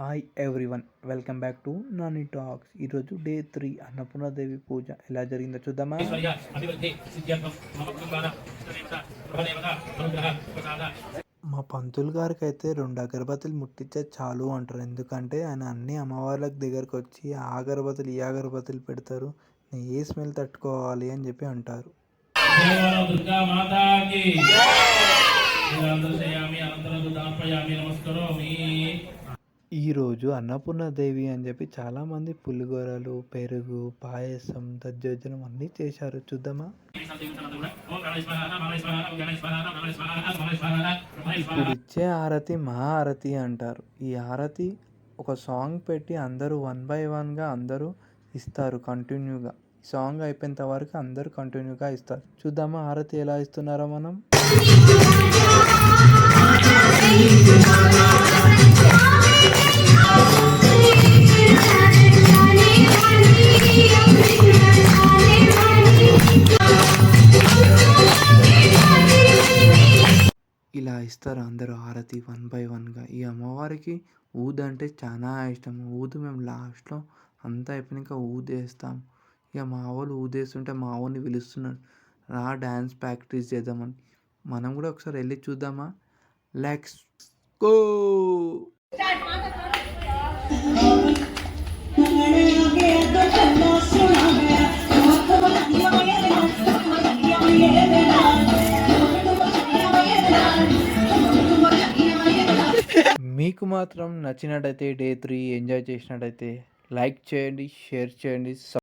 Hi everyone, welcome back to Nani talks. ఈరోజు day 3 Annapurnadevi పూజ ఎలా జరిగిందో చూద్దామా. మా పంతులు గారికి అయితే 2 అగరబత్తులు ముట్టించే చాలు అంటారు. ఎందుకంటే ఆయన అన్ని అమ్మవార్లకు దగ్గరకు వచ్చి ఆ అగరబత్తులు ఈ అగరబత్తులు పెడతారు. ఏ స్మెల్ తట్టుకోవాలి అని చెప్పి అంటారు. ఈరోజు అన్నపూర్ణాదేవి అని చెప్పి చాలామంది పులిగోరలు, పెరుగు, పాయసం, దద్దోజనం అన్నీ చేశారు. చూద్దామా. ఇప్పుడు ఇచ్చే హారతి మహా హారతి అంటారు. ఈ హారతి ఒక సాంగ్ పెట్టి అందరూ 1 by 1గా అందరూ ఇస్తారు కంటిన్యూగా. సాంగ్ అయిపోయేంత వరకు అందరూ కంటిన్యూగా ఇస్తారు. చూద్దామా హారతి ఎలా ఇస్తున్నారో మనం. ఇలా ఇస్తారు అందరూ హారతి 1 by 1గా. ఈ అమ్మవారికి ఊదు అంటే చాలా ఇష్టం. ఊదు మేము లాస్ట్లో అంతా అయిపోయినాక ఊదేస్తాం. ఇక మా వాళ్ళు ఊదేస్తుంటే మా వాళ్ళని పిలుస్తున్నాడు, రా డ్యాన్స్ ప్రాక్టీస్ చేద్దామని. మనం కూడా ఒకసారి వెళ్ళి చూద్దామా. Let's go. మీకు మాత్రం నచ్చినట్టయితే డే 3 ఎంజాయ్ చేసినట్టయితే లైక్ చేయండి, షేర్ చేయండి.